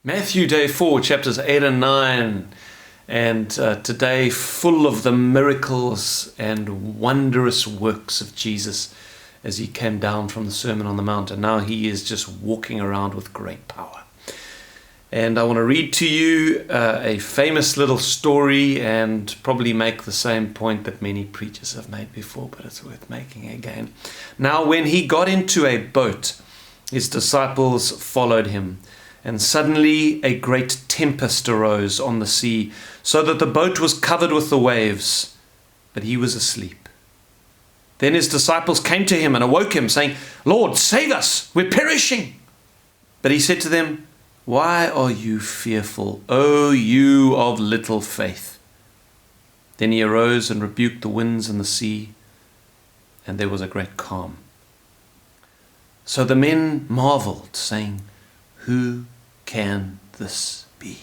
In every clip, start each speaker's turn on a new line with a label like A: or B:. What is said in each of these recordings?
A: Matthew day 4, chapters 8 and 9, and today full of the miracles and wondrous works of Jesus as he came down from the Sermon on the Mount, and now he is just walking around with great power. And I want to read to you a famous little story and probably make the same point that many preachers have made before, but it's worth making again. Now when he got into a boat, his disciples followed him. And suddenly a great tempest arose on the sea, so that the boat was covered with the waves, but he was asleep. Then his disciples came to him and awoke him, saying, "Lord, save us, we're perishing." But he said to them, "Why are you fearful, O you of little faith?" Then he arose and rebuked the winds and the sea, and there was a great calm. So the men marveled, saying, "Who can this be,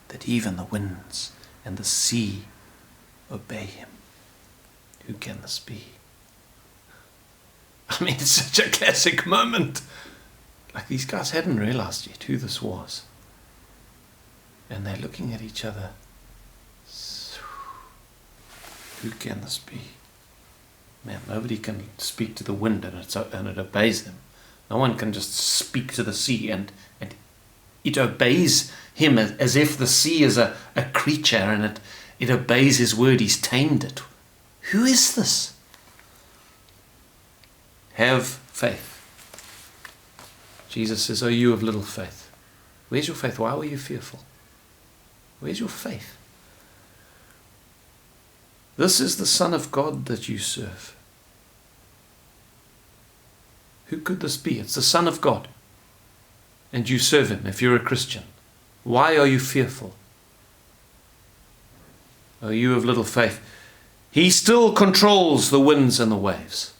A: that even the winds and the sea obey him?" Who can this be? I mean, it's such a classic moment. Like, these guys hadn't realized yet who this was. And they're looking at each other. Who can this be? Man, nobody can speak to the wind and it obeys them. No one can just speak to the sea and it obeys him as if the sea is a creature and it obeys his word. He's tamed it. Who is this? Have faith. Jesus says, "Oh, you of little faith." Where's your faith? Why were you fearful? Where's your faith? This is the Son of God that you serve. Who could this be? It's the Son of God. And you serve him if you're a Christian. Why are you fearful? Oh, you of little faith. He still controls the winds and the waves.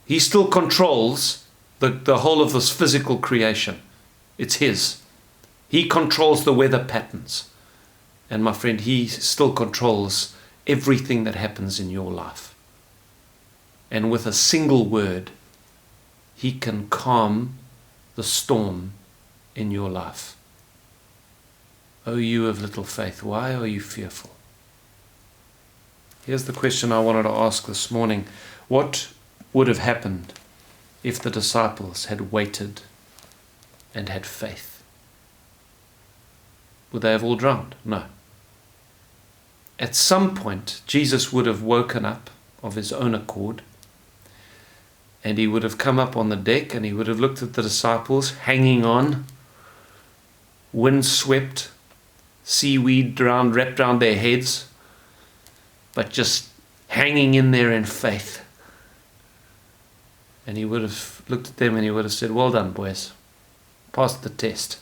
A: He still controls the whole of this physical creation. It's his. He controls the weather patterns. And my friend, he still controls everything that happens in your life. And with a single word, he can calm the storm in your life. Oh, you of little faith, why are you fearful? Here's the question I wanted to ask this morning. What would have happened if the disciples had waited and had faith? Would they have all drowned? No. At some point, Jesus would have woken up of his own accord, and he would have come up on the deck and he would have looked at the disciples hanging on, wind-swept, seaweed wrapped around their heads, but just hanging in there in faith. And he would have looked at them and he would have said, "Well done, boys. Passed the test.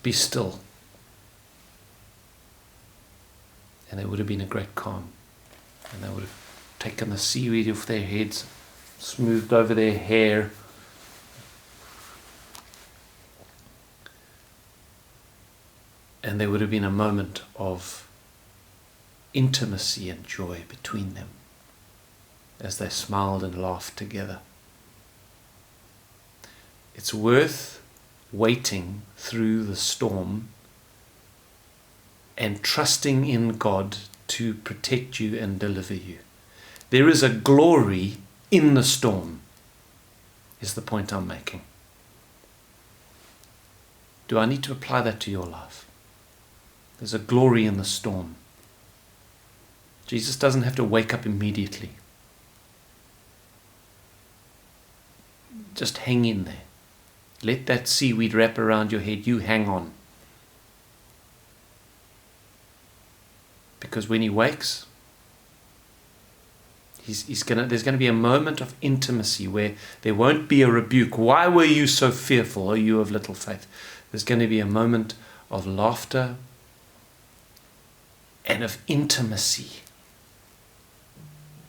A: Be still." And there would have been a great calm. And they would have taken the seaweed off their heads, smoothed over their hair. And there would have been a moment of intimacy and joy between them as they smiled and laughed together. It's worth waiting through the storm and trusting in God to protect you and deliver you. There is a glory in the storm, is the point I'm making. Do I need to apply that to your life? There's a glory in the storm. Jesus doesn't have to wake up immediately. Just hang in there. Let that seaweed wrap around your head. You hang on. Because when he wakes, there's going to be a moment of intimacy where there won't be a rebuke. "Why were you so fearful, O you of little faith?" There's going to be a moment of laughter and of intimacy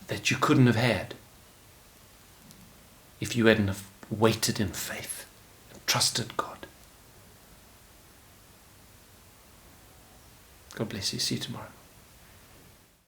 A: that you couldn't have had if you hadn't have waited in faith and trusted God. God bless you. See you tomorrow.